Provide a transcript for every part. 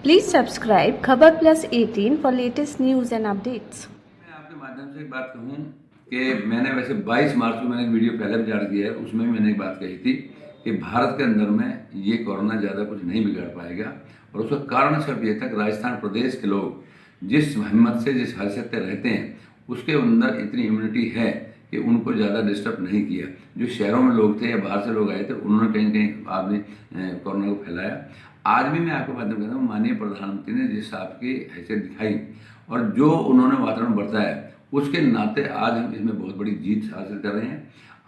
Please subscribe Khabar Plus 18 for latest news and updates. मैं आपके माध्यम से एक बात कहूँ कि मैंने वैसे 22 मार्च को मैंने वीडियो पहले भी जारी किया है, उसमें भी मैंने एक बात कही थी कि भारत के अंदर में ये कोरोना ज़्यादा कुछ नहीं बिगाड़ पाएगा। और उसका कारण सिर्फ ये था कि राजस्थान प्रदेश के लोग जिस हिम्मत से जिस हैसियत से रहते हैं उसके अंदर इतनी इम्यूनिटी है कि उनको ज़्यादा डिस्टर्ब नहीं किया। जो शहरों में लोग थे या बाहर से लोग आए थे उन्होंने कहीं कहीं आदमी कोरोना को फैलाया। आज भी मैं आपको माध्यम कहता हूँ, माननीय प्रधानमंत्री ने जिस आपकी हैसियत दिखाई और जो उन्होंने वातावरण बरताया उसके नाते आज हम इसमें बहुत बड़ी जीत हासिल कर रहे हैं।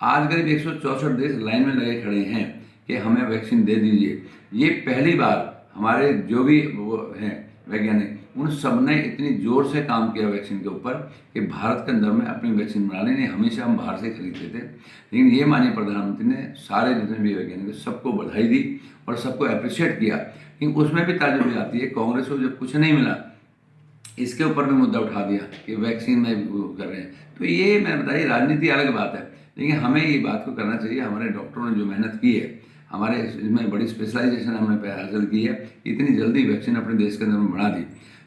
आज करीब 164 देश लाइन में लगे खड़े हैं कि हमें वैक्सीन दे दीजिए। ये पहली बार हमारे जो भी वो हैं वैज्ञानिक उन सब ने इतनी ज़ोर से काम किया वैक्सीन के ऊपर कि भारत के अंदर में अपनी वैक्सीन बना ली। नहीं, हमेशा हम बाहर से खरीदते थे, लेकिन ये माननीय प्रधानमंत्री ने सारे जितने भी वैज्ञानिक सबको बधाई दी और सबको अप्रिशिएट किया। लेकिन उसमें भी ताजुब आती है, कांग्रेस को जब कुछ नहीं मिला इसके ऊपर भी मुद्दा उठा दिया कि वैक्सीन में वो कर रहे हैं। तो ये मैंने बताया, राजनीति अलग बात है, लेकिन हमें ये बात को करना चाहिए। हमारे डॉक्टरों ने जो मेहनत की है, हमारे इसमें बड़ी स्पेशलाइजेशन हमने हासिल की है, इतनी जल्दी वैक्सीन अपने देश के अंदर में बढ़ा दी।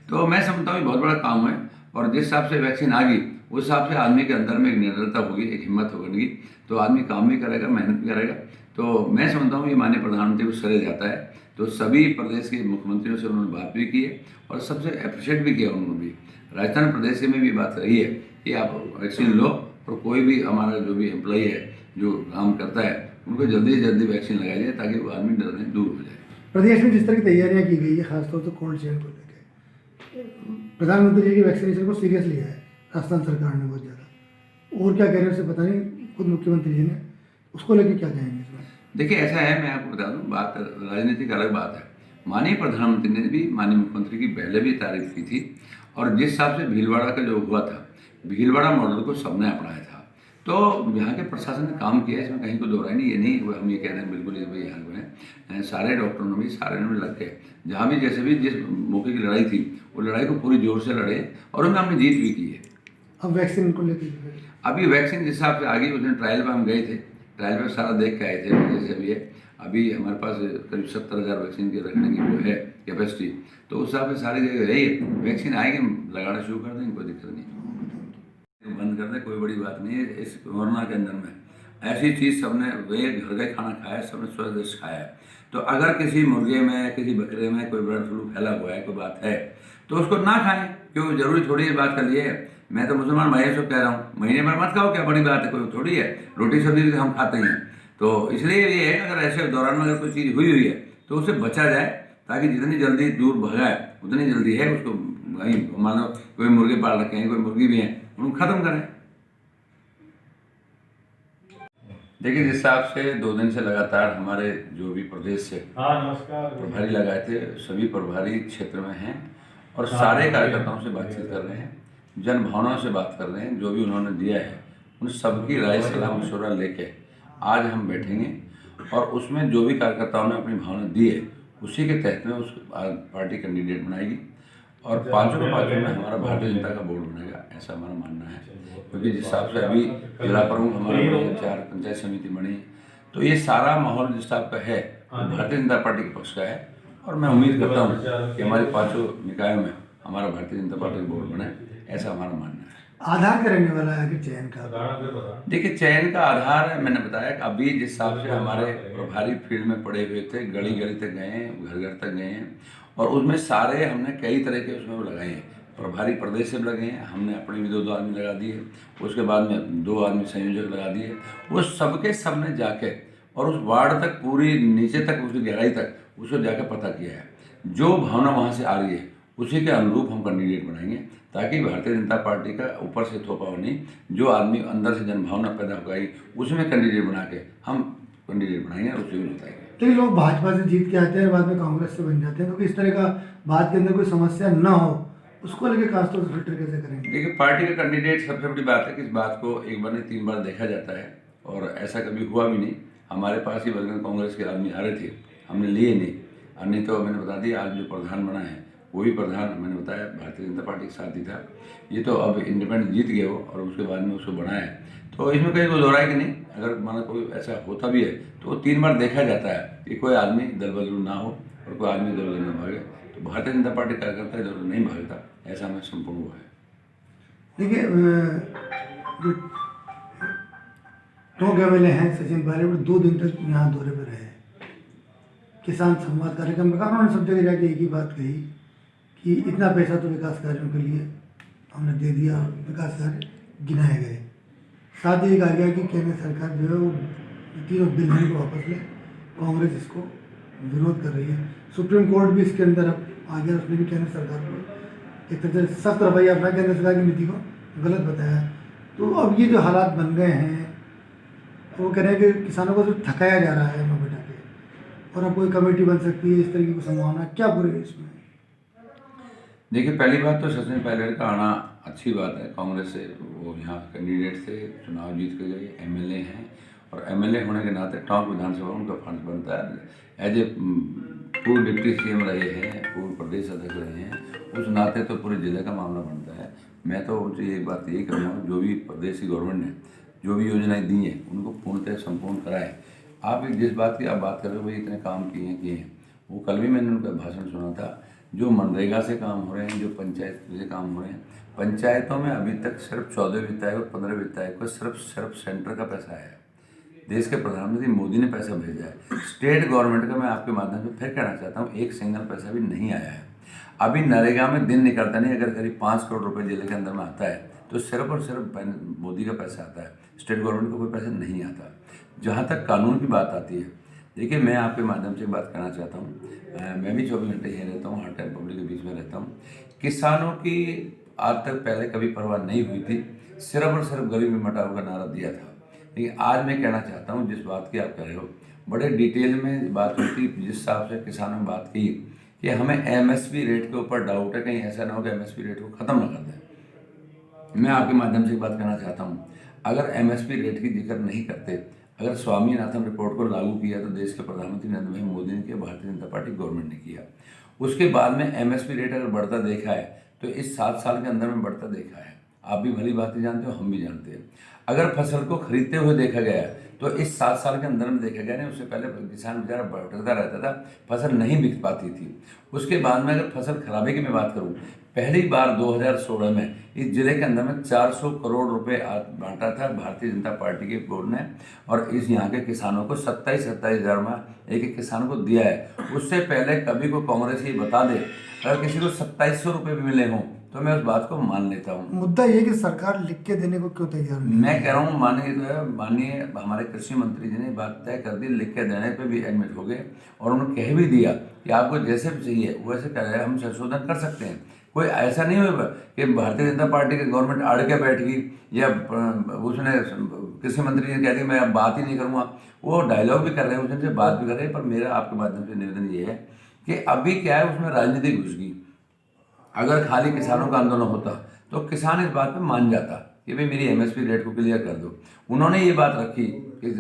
तो मैं समझता हूँ ये बहुत बड़ा काम है और जिस हिसाब से वैक्सीन आ गई उस हिसाब से आदमी के अंदर में एक निडरता होगी, एक हिम्मत होगी, तो आदमी काम भी करेगा, मेहनत भी करेगा। तो मैं समझता हूँ ये माननीय प्रधानमंत्री को सरे जाता है। तो सभी प्रदेश के मुख्यमंत्रियों से उन्होंने बात भी की है और सबसे अप्रिशिएट भी किया उन्होंने भी। राजस्थान प्रदेश में भी बात रही है कि आप वैक्सीन लो और कोई भी हमारा जो भी एम्प्लॉई है जो काम करता है उनको जल्दी से जल्दी वैक्सीन लगाई जाए ताकि वो आदमी डरने दूर हो जाए। प्रदेश में जिस तरह की तैयारियां की गई है, खासतौर से कोल्ड चेन को लेकर प्रधानमंत्री जी की वैक्सीनेशन को सीरियस लिया है राजस्थान सरकार ने बहुत ज़्यादा। और क्या कह रहे हैं उसे पता नहीं, खुद मुख्यमंत्री जी ने उसको लेकर क्या कहेंगे इस बार? देखिए ऐसा है, मैं आपको बता दूं, बात राजनीति का अलग बात है। माननीय प्रधानमंत्री ने भी माननीय मुख्यमंत्री की पहले भी तारीफ की थी और जिस हिसाब से भीलवाड़ा का जो हुआ था, भीलवाड़ा मॉडल को सबने अपनाया था। तो यहाँ के प्रशासन ने काम किया, इसमें कहीं को दो राय नहीं। ये नहीं हम ये कह रहे हैं बिल्कुल ये भाई हाल में सारे डॉक्टरों ने भी सारे ने लग के जहाँ भी जैसे भी जिस मौके की लड़ाई थी वो लड़ाई को पूरी जोर से लड़े और उनमें हमने जीत भी की है। अब वैक्सीन को लेकर अभी वैक्सीन जिस हिसाब से आ गई, उस दिन ट्रायल पर हम गए थे, ट्रायल पर सारा देख के आए थे जैसे भी है। अभी हमारे पास करीब 70,000 वैक्सीन के रखने की वो है कैपेसिटी, तो उस हिसाब से सारी जगह रही वैक्सीन आएगी, हम लगाना शुरू कर देंगे, कोई दिक्कत नहीं। बंद कर दें कोई बड़ी बात नहीं है। इस कोरोना के अंदर में ऐसी चीज़ सबने वे घर का खाना खाया है, सबने स्वदेश खाया है। तो अगर किसी मुर्गे में किसी बकरे में कोई बर्ड फ्लू फैला हुआ है, कोई बात है, तो उसको ना खाएं। क्यों जरूरी थोड़ी ये बात कर लिए है। मैं तो मुसलमान भाइयों से कह रहा हूँ, महीने भर मत खाओ, क्या बड़ी बात है, कोई थोड़ी है। रोटी सब्जी भी हम खाते हैं। तो इसलिए ये है अगर ऐसे दौरान में अगर कोई चीज़ हुई है तो उससे बचा जाए ताकि जितनी जल्दी दूर भगाए उतनी जल्दी है उसको। वहीं मान लो कोई मुर्गे पाल रखे हैं, कोई मुर्गी भी हैं, उनको ख़त्म करें। देखिए जिस हिसाब से 2 दिन से लगातार हमारे जो भी प्रदेश से प्रभारी लगाए थे, सभी प्रभारी क्षेत्र में हैं और सारे कार्यकर्ताओं से बातचीत कर रहे हैं, जन भावनाओं से बात कर रहे हैं। जो भी उन्होंने दिया है उन सबकी राय सलाह मशवरा लेके आज हम बैठेंगे और उसमें जो भी कार्यकर्ताओं ने अपनी भावना दी है उसी के तहत में उस पार्टी कैंडिडेट बनाएगी और पाँचों में हमारा भारतीय जनता का बोर्ड बनेगा, ऐसा हमारा मानना है। क्योंकि जिस हिसाब से अभी जिला प्रमुख हमारे बने, 4 पंचायत समिति बनी, तो ये सारा माहौल जिस हिसाब का है भारतीय जनता पार्टी के पक्ष का है। और मैं उम्मीद करता हूँ कि हमारे 5 निकायों में हमारा भारतीय जनता पार्टी का बोर्ड बने, ऐसा हमारा मानना है। आधार क्या रहने वाला है कि चयन का? देखिए चयन का आधार मैंने बताया कि अभी जिस हिसाब से हमारे प्रभारी फील्ड में पड़े हुए थे, गली गली तक गए हैं, घर घर तक गए हैं और उसमें सारे हमने कई तरह के उसमें लगाए हैं। प्रभारी प्रदेश से लगे हैं, हमने अपने भी 2 आदमी लगा दिए, उसके बाद में 2 आदमी संयोजक लगा दिए। वो सबके सब ने जाके और उस वार्ड तक पूरी नीचे तक उसकी गहराई तक उसको जाकर पता किया है। जो भावना वहाँ से आ रही है उसी के अनुरूप हम कैंडिडेट बनाएंगे ताकि भारतीय जनता पार्टी का ऊपर से थोपा नहीं, जो आदमी अंदर से जनभावना पैदा हो गई उसमें कैंडिडेट बना के हम कैंडिडेट बनाएंगे और उसे भी जिताएंगे। तो ये लोग भाजपा से जीत के आते हैं और बाद में कांग्रेस से बन जाते हैं, तो इस तरह का बात के अंदर कोई समस्या ना हो उसको लेकर खासतौर से फिल्टर कैसे करेंगे? देखिए पार्टी का कैंडिडेट सबसे बड़ी बात है कि इस बात को एक बार नहीं 3 बार देखा जाता है और ऐसा कभी हुआ भी नहीं। हमारे पास ही बल्कि कांग्रेस के आदमी आ रहे थे, हमने लिए नहीं। और नहीं तो मैंने बता दिया आज जो प्रधान बना है वो भी प्रधान मैंने बताया भारतीय जनता पार्टी के साथ ही था। ये तो अब इंडिपेंडेंट जीत गए वो और उसके बाद में उसको बनाया है, तो इसमें कहीं कोई दोहराए कि नहीं। अगर माना कोई ऐसा होता भी है तो 3 बार देखा जाता है कि कोई आदमी दल बदलू ना हो और कोई आदमी दल बदलू ना भागे। तो भारतीय जनता पार्टी कार्यकर्ता इधर उधर नहीं भागता, ऐसा हमें संपूर्ण हुआ है। देखिए जो टोंक एमएलए हैं सचिन पायलट, वो 2 दिन तक यहाँ दौरे पर रहे। किसान संवाद कार्यक्रम में उन्होंने सब जगह जाके एक ही बात कही कि इतना पैसा तो विकास कार्यों के लिए हमने दे दिया, विकास कार्य गिनाए गए। साथ ही कहा गया कि केंद्र सरकार जो है वो तीनों बिल को वापस ले, कांग्रेस इसको विरोध कर रही है। सुप्रीम कोर्ट भी इसके अंदर अब आ गया, उसने भी केंद्र सरकार को एक तरह से सख्त रवैया अपना केंद्र सरकार की नीति को गलत बताया। तो अब ये जो हालात बन गए हैं, वो कह रहे हैं कि किसानों को सिर्फ थकाया जा रहा है बैठा के, और अब कोई कमेटी बन सकती है, इस तरीके की संभावना क्या पूरे इसमें? देखिए, पहली बात तो सचिन पायलट का आना अच्छी बात है। कांग्रेस से वो यहाँ कैंडिडेट थे, चुनाव जीत के गए, एमएलए हैं, और एमएलए होने के नाते टोंक विधानसभा उनका फंड बनता है। एज ए पूर्व डिप्टी सीएम रहे हैं, पूर्व प्रदेश अध्यक्ष रहे हैं, उस नाते तो पूरे जिले का मामला बनता है। मैं तो उनसे एक बात यही कहूँगा, जो भी प्रदेश की गवर्नमेंट ने जो भी योजनाएं दी हैं उनको पूर्णतः संपूर्ण कराएं। आप जिस बात की आप बात कर रहे हो, भाई इतने काम किए हैं, वो कल भी मैंने उनका भाषण सुना था। जो मनरेगा से काम हो रहे हैं, जो पंचायत से काम हो रहे हैं, पंचायतों में अभी तक सिर्फ 14 वित्त आयोग और 15 वित्त आयोग को सिर्फ सेंटर का पैसा आया है। देश के प्रधानमंत्री मोदी ने पैसा भेजा है। स्टेट गवर्नमेंट का मैं आपके माध्यम से फिर कहना चाहता हूँ, एक सिंगल पैसा भी नहीं आया है। अभी नरेगा में दिन निकलता नहीं, अगर करीब 5 करोड़ रुपए जिले के अंदर में आता है तो सिर्फ और सिर्फ मोदी का पैसा आता है, स्टेट गवर्नमेंट का कोई पैसा नहीं आता। जहाँ तक कानून की बात आती है, देखिए मैं आपके माध्यम से बात करना चाहता हूँ, मैं भी 24 घंटे यहीं रहता हूँ, हर टाइम पब्लिक के बीच में रहता हूँ। किसानों की आज तक पहले कभी परवाह नहीं हुई थी, सिर्फ और सिर्फ गरीबी मिटाओ का नारा दिया था। लेकिन आज मैं कहना चाहता हूँ, जिस बात की आप कह रहे हो, बड़े डिटेल में बात हुई थी। जिस हिसाब से किसानों ने बात की कि हमें एमएसपी रेट के ऊपर डाउट है, कहीं ऐसा ना हो कि एमएसपी रेट को ख़त्म ना कर दें। मैं आपके माध्यम से बात करना चाहता हूँ, अगर एमएसपी रेट की जिक्र नहीं करते, अगर स्वामीनाथन रिपोर्ट को लागू किया तो देश के प्रधानमंत्री नरेंद्र भाई मोदी ने किया, भारतीय जनता पार्टी गवर्नमेंट ने किया। उसके बाद में एमएसपी रेट अगर बढ़ता देखा है तो इस 7 साल के अंदर में बढ़ता देखा है। आप भी भली बातें जानते हो, हम भी जानते हैं। अगर फसल को खरीदते हुए देखा गया तो इस 7 साल के अंदर में देखा गया नहीं, उससे पहले किसान बेचारा भटकता रहता था, फसल नहीं बिक पाती थी। उसके बाद में अगर फसल खराबे की मैं बात करूं, पहली बार 2016 में इस जिले के अंदर में 400 करोड़ रुपए बांटा था भारतीय जनता पार्टी के बोर्ड ने, और इस यहाँ के किसानों को 27 हज़ार में एक एक किसान को दिया है। उससे पहले कभी को कांग्रेस ये बता दे अगर किसी को 2700 रुपये भी मिले हों तो मैं उस बात को मान लेता हूँ। मुद्दा ये कि सरकार लिख के देने को क्यों तैयार नहीं? मैं कह रहा हूँ, माननीय हमारे कृषि मंत्री जी ने बात तय कर दी, लिख के देने पे भी एडमिट हो गए, और उन्होंने कह भी दिया कि आपको जैसे भी चाहिए वैसे करें, हम संशोधन कर सकते हैं। कोई ऐसा नहीं हुआ कि भारतीय जनता पार्टी की गवर्नमेंट अड़ के बैठ गई या उसने कृषि मंत्री ने कह दिया मैं अब बात ही नहीं करूँगा। वो डायलॉग भी कर रहे हैं, उसने बात भी कर रहे हैं, पर मेरा आपके माध्यम से निवेदन ये है कि अभी क्या है, उसमें राजनीति घुस गई। अगर खाली किसानों का आंदोलन होता तो किसान इस बात पे मान जाता कि भाई मेरी एमएसपी रेट को क्लियर कर दो। उन्होंने ये बात रखी कि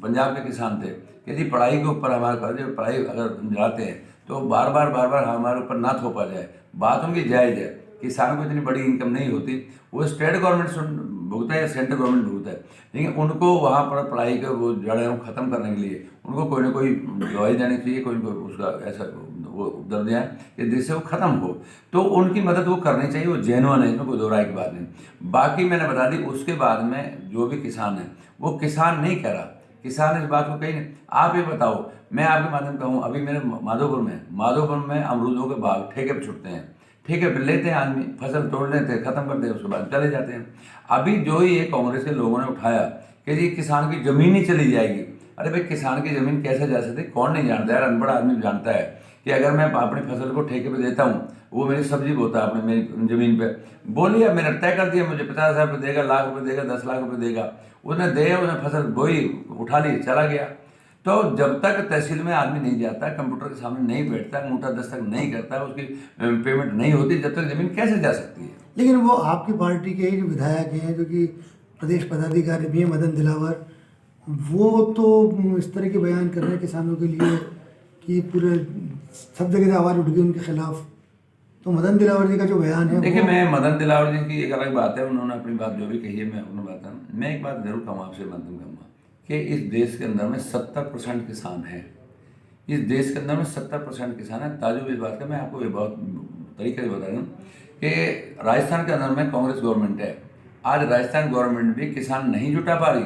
पंजाब के किसान थे कि जी पढ़ाई के ऊपर हमारा कर्ज, पढ़ाई अगर जाते हैं तो बार बार हमारे ऊपर ना थोपा जाए। बात उनकी जायज़ है, किसानों को इतनी बड़ी इनकम नहीं होती, वो स्टेट गवर्नमेंट भुगता है या सेंट्रल गवर्नमेंट भुगता है, लेकिन उनको वहाँ पर पढ़ाई के वो जड़ें ख़त्म करने के लिए उनको कोई ना कोई दवाई देनी चाहिए, कोई उसका ऐसा वो दर्द है कि जिससे वो ख़त्म हो, तो उनकी मदद वो करनी चाहिए। वो जेन्युइन है, इसमें कोई दो राय की बात नहीं। बाकी मैंने बता दी, उसके बाद में जो भी किसान है वो किसान नहीं कह रहा, किसान इस बात को कहीं नहीं। आप ये बताओ, मैं आपके माध्यम कहूँ, अभी मेरे माधोपुर में अमरूदों के बाग ठेके पर छुटते हैं, ठेके पर लेते हैं आदमी, फसल तोड़ लेते हैं, ख़त्म करते हैं, उसके बाद चले जाते हैं। अभी जो ये कांग्रेस के लोगों ने उठाया कि जी किसान की ज़मीन ही चली जाएगी। अरे भाई, किसान की ज़मीन कैसे जा सकती, कौन नहीं जानता यार, अनपढ़ आदमी जानता है कि अगर मैं अपनी फसल को ठेके पे देता हूँ, वो मेरी सब्जी बोता है अपने मेरी ज़मीन पे, बोलिए मैंने तय कर दिया मुझे 50,000 रुपये देगा, लाख रुपये देगा, 10 लाख रुपये देगा, उसने दे, उसने फसल बोई, उठा ली, चला गया। तो जब तक तहसील में आदमी नहीं जाता, कंप्यूटर के सामने नहीं बैठता, अंगूठा दस्तक नहीं करता, उसकी पेमेंट नहीं होती, जब तक ज़मीन कैसे जा सकती है? लेकिन वो आपकी पार्टी के ही जो विधायक हैं, जो कि प्रदेश पदाधिकारी भी हैं, मदन दिलावर, वो तो इस तरह के बयान कर रहे हैं किसानों के लिए कि पूरे सब जगह से आवाज़ उठ गई उनके खिलाफ। तो मदन दिलावर जी का जो बयान है, देखिए, मैं मदन दिलावर जी की एक अलग बात है, उन्होंने अपनी बात जो भी कही है मैं उन्हें बताऊँ। मैं एक बात जरूर कहूँ आपसे, माध्यम कहूँगा कि इस देश के अंदर में 70% किसान हैं। इस देश के अंदर में 70% किसान है। ताजुब इस बात का मैं आपको ये बहुत तरीके से बता दूँ कि राजस्थान के अंदर में कांग्रेस गवर्नमेंट है। आज राजस्थान गवर्नमेंट भी किसान नहीं जुटा पा रही।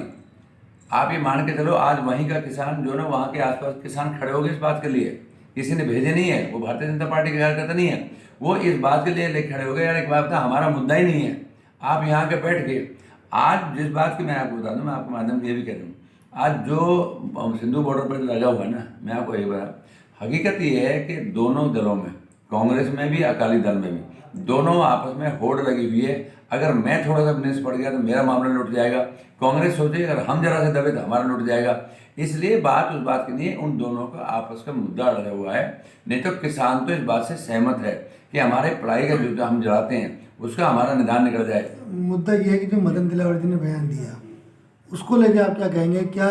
आप ये मान के चलो, आज वहीं का किसान जो ना, वहाँ के आसपास किसान खड़े हो गए इस बात के लिए, किसी ने भेजे नहीं है, वो भारतीय जनता पार्टी के कार्यकर्ता नहीं है, वो इस बात के लिए ले खड़े हो गए, यार एक बात था, हमारा मुद्दा ही नहीं है, आप यहाँ के बैठ गए। आज जिस बात की मैं आपको बता दूँ, मैं आपके माध्यम से ये भी कह दूँ, आज जो सिंधु बॉर्डर पर लगा हुआ है ना, मैं आपको एक बार हकीकत ये है कि दोनों दलों में, कांग्रेस में भी अकाली दल में भी, दोनों आपस में होड़ लगी हुई है। अगर मैं थोड़ा सा बिजनेस पड़ गया तो मेरा मामला लुट जाएगा, कांग्रेस सोचे अगर हम जरा से दबे तो हमारा लुट जाएगा। इसलिए बात उस बात की नहीं है, उन दोनों का आपस का मुद्दा अड़ा हुआ है। नहीं तो किसान तो इस बात से सहमत है कि हमारे पढ़ाई का जो हम जलाते हैं उसका हमारा निदान निकल जाए। मुद्दा ये है कि जो मदन दिलावर्ती ने बयान दिया उसको लेके आप क्या कहेंगे? क्या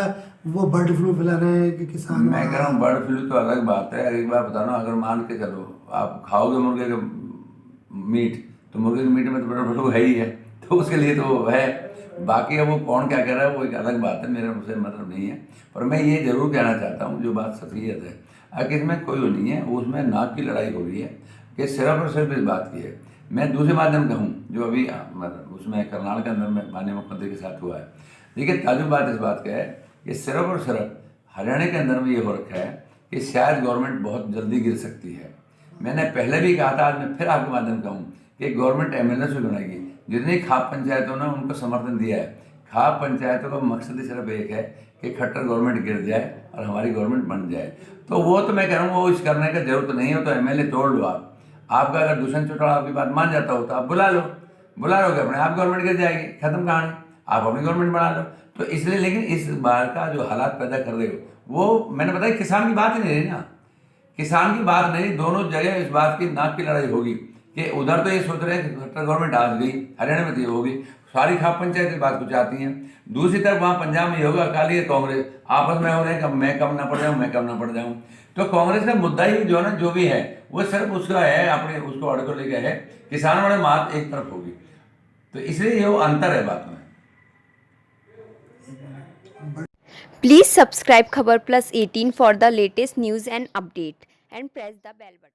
वो बर्ड फ्लू फैला रहे हैं कि किसान? मैं कह रहा हूँ बर्ड फ्लू तो अलग बात है। एक बार बता रहा हूँ, अगर मान के चलो आप खाओगे मुर्गे का मीट, तो मुर्गे के मीट में तो बर्ड फ्लू है ही है, तो उसके लिए तो है। बाकी अब वो कौन क्या कह रहा है वो एक अलग बात है, मेरा उससे मतलब नहीं है। पर मैं ये जरूर कहना चाहता हूँ, जो बात सच्चियत है, अगर इसमें कोई वो नहीं है, उसमें नाक की लड़ाई हो रही है कि सिर्फ और सिर्फ इस बात की है। मैं दूसरे माध्यम कहूँ जो अभी मतलब उसमें करनाल के अंदर में माननीय मुख्यमंत्री के साथ हुआ है। देखिए ताजुब बात इस बात का है कि सिर्फ और सिर्फ हरियाणा के अंदर में ये हो रखा है कि शायद गवर्नमेंट बहुत जल्दी गिर सकती है। मैंने पहले भी कहा था, आज मैं फिर आपके माध्यम कहूँ कि गवर्नमेंट एमएलए से बनाएगी। जितनी खाप पंचायतों ने उनको समर्थन दिया है, खाप पंचायतों का मकसद ही सिर्फ एक है कि खट्टर गवर्नमेंट गिर जाए और हमारी गवर्नमेंट बन जाए। तो वो तो मैं कह रहा हूँ वो इस करने का जरूरत नहीं है, तो एमएलए तोड़ लो आप। आपका अगर दुष्यंत चौटाला आपकी बात मान जाता हो तो आप बुला लोगे अपने आप, गवर्नमेंट गिर जाएगी, खत्म कहानी, आप अपनी गवर्नमेंट बना लो। तो इसलिए, लेकिन इस बार का जो हालात पैदा कर रहे हो वो मैंने बताया, किसान की बात ही नहीं रही ना, किसान की बात नहीं, दोनों जगह इस बात की नाक की लड़ाई होगी कि उधर तो ये सोच रहे हैं कि खट्टर गवर्नमेंट आज गई, हरियाणा में तो ये होगी, सारी खाप पंचायत इस बात को चाहती हैं। दूसरी तरफ वहाँ पंजाब में ये होगा, अकाली कांग्रेस आपस में हो रहे हैं कि मैं कम ना पड़ जाऊँ, मैं कम ना पड़ जाऊँ। तो कांग्रेस का मुद्दा ही जो है ना, जो भी है वो सिर्फ उसका है, अपने उसको अड़ को लेकर है, किसान वाले बात एक तरफ होगी। तो इसलिए ये वो अंतर है बात में। Please subscribe Khabar Plus 18 for the latest news and update and press the bell button.